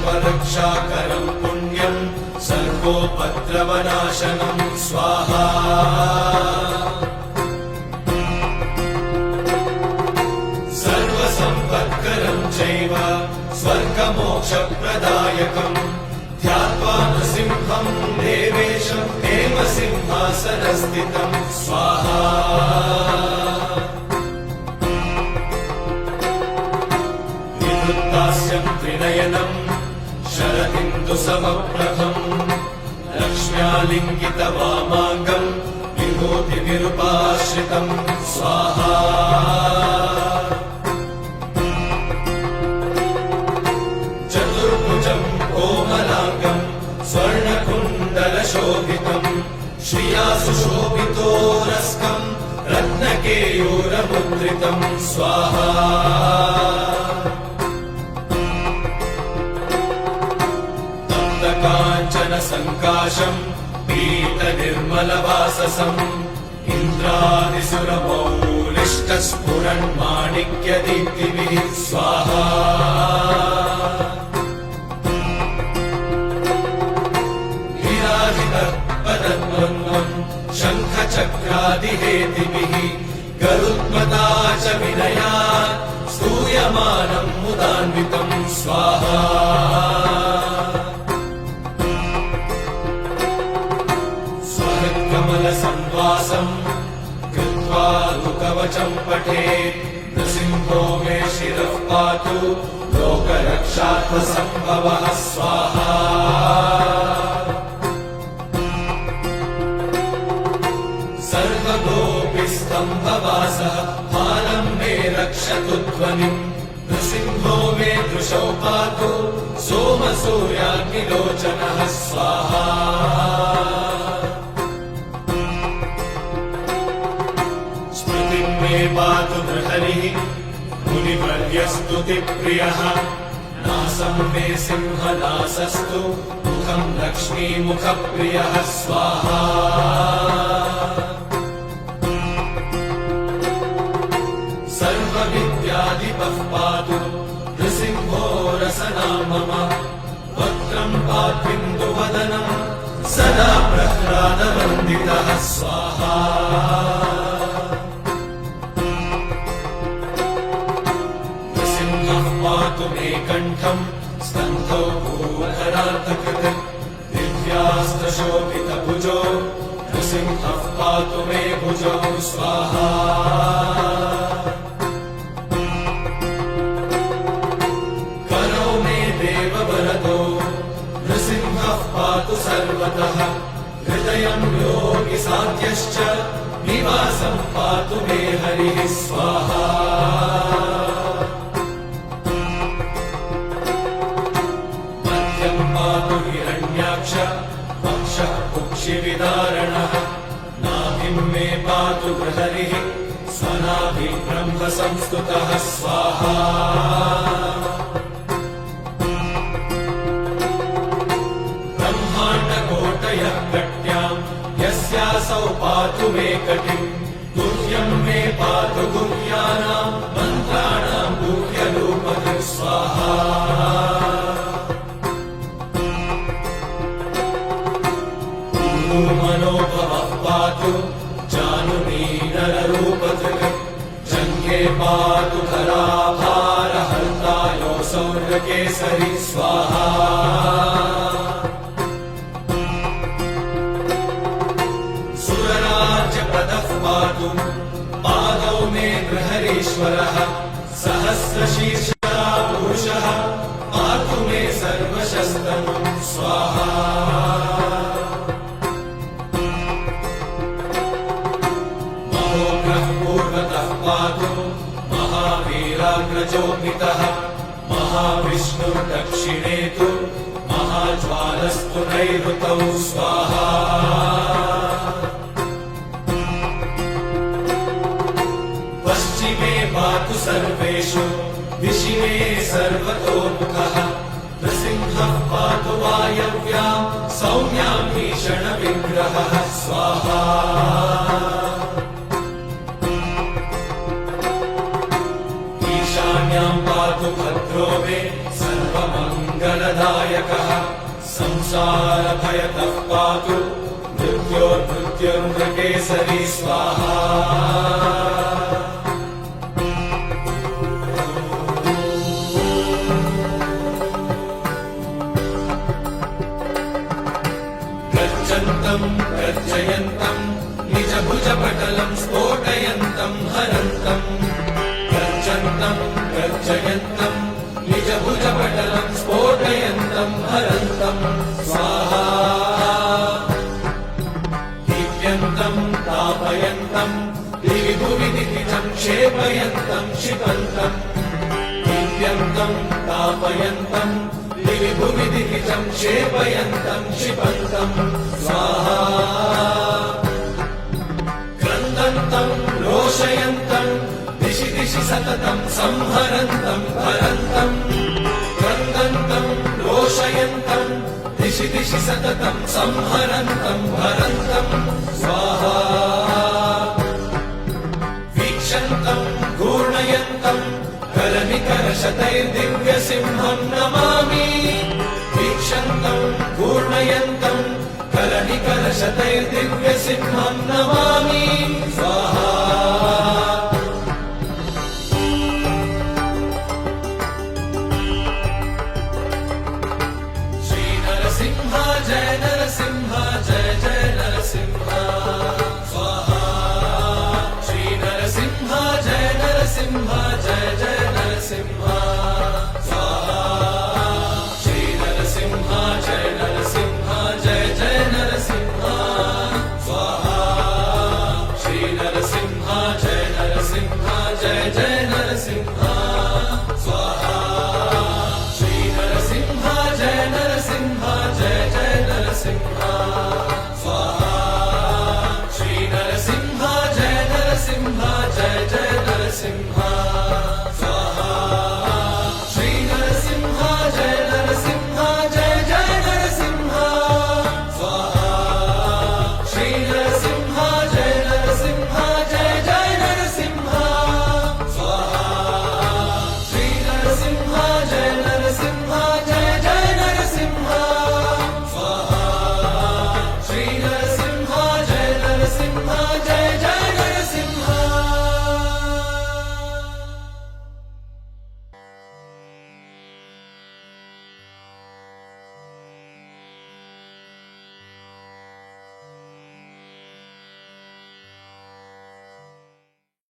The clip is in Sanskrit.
सर्वरक्षाकरं पुण्यं सर्वोपद्रवनाशनं स्वाहा। सर्वसम्पत्करं चैव स्वर्गमोक्षप्रदायकं ध्यात्वा नृसिंहं देवेशं हेमसिंहासनस्थितं स्वाहा। निवृत्तास्यं त्रिनयनं शरदिन्दुसमप्रभं लक्ष्म्यालिङ्गितवामाङ्गं विभूतिनिरुपाश्रितं स्वाहा। चतुर्भुजं कोमलाङ्गं स्वर्णकुण्डलशोभितं श्रिया सुशोभितोरस्कं रत्नकेयूरमुद्रितं स्वाहा। काञ्चनसङ्काशं पीतनिर्मलवाससं इन्द्रादिसुरमौलिष्टस्फुरन्माणिक्यदीप्तिभिः स्वाहा। गिराहितपदद्वन्द्वं शङ्खचक्रादिहेतिभिः गरुत्मता च विनयात् स्तूयमानं मुदान्वितं स्वाहा। कमलसंवासं कृत्वा कवचं पठेत् नृसिंहो मे शिरः पातु लोकरक्षार्थसम्भवः स्वाहा। सर्वगोपिस्तम्भवासः फालं मे रक्षतु ध्वनिं नृसिंहो मे दृशौ पातु सोमसूर्याग्निलोचनः स्वाहा। मे पातु नृहरिः मुनिवर्यस्तुतिप्रियः नासं मे सिंहनासस्तु मुखं लक्ष्मीमुखप्रियः स्वाहा। सर्वविद्याधिपः पातु नृसिंहो रसना मम वक्त्रं पात्विन्दुवदनं सदा प्रह्लादवन्दितः स्वाहा। पातु मे कण्ठं स्कन्धौ भूधरार्थकृत् दिव्यास्त्रशोभितभुजो नृसिंहः पातु मे भुजौ स्वाहा। करौ मे देववरदो नृसिंहः पातु सर्वतः हृदयं योगिसाध्यश्च निवासं पातु मे हरिः स्वाहा। पातु हिरण्याक्ष वक्षः कुक्षिविदारणः नाभिं मे पातु बृहरिः स्वनाभिः ब्रह्मसंस्तुतः स्वाहा। ब्रह्माण्डकोटयः कट्यां यस्यासौ पातु मे कटिं गुह्यं मे पातु गुह्यानां मन्त्राणां गुह्यरूपधृक् स्वाहा। मनोभवः पातु जानुनीनररूपधृक् जङ्घे पातु धराभारहर्ता योऽसौर्यकेसरी स्वाहा। सुरराज्यप्रदः पातु पादौ मे बृहरीश्वरः सहस्रशीर्षः पुरुषः पातु मे सर्वशस्तनु स्वाहा। पातु महावीराग्रजोपितः महाविष्णुर्दक्षिणे तु महाज्वालस्तु नैऋतौ स्वाहा। पश्चिमे पातु सर्वेषु दिशि मे सर्वतोमुखः नृसिंहः पातु वायव्यां सौम्यां भीषणविग्रहः स्वाहा। पातु भद्रो मे सर्वमङ्गलदायकः प्रदायकः संसारभयतः पातु मृत्योर्मृत्युर्मृकेसरी स्वाहा गर्जन्तम् गर्जयन्तम् निजभुजपटलम् स्फोटयन्तम् हरन्तम् गर्जन्तम् गर्जयन्तम् निजभुजपटलम् स्फोटयन्तम् हरन्तम् स्वाहा दीप्यन्तम् तापयन्तम् दिवि भुवि दितिजम् क्षेपयन्तम् क्षिपन्तम् दीप्यन्तम् तापयन्तम् दिवि भुवि दितिजम् क्षेपयन्तम् क्षिपन्तम् स्वाहा क्रन्दन्तम् रोषयन्तम् दिशि दिशि सततम् संहरन्तम् हरन्तम् क्रन्दन्तम् रोषयन्तम् दिशि दिशि सततम् संहरन्तम् हरन्तम् स्वाहा वीक्षन्तम् घूर्णयन्तम् करनिकरशतैर्दिव्यसिंहम् नमामि वीक्षन्तम् घूर्णयन्तम् करनिकरशतैर्दिव्यसिंहम् नमामि स्वाहा श्रीनरसिंह जय नरसिंह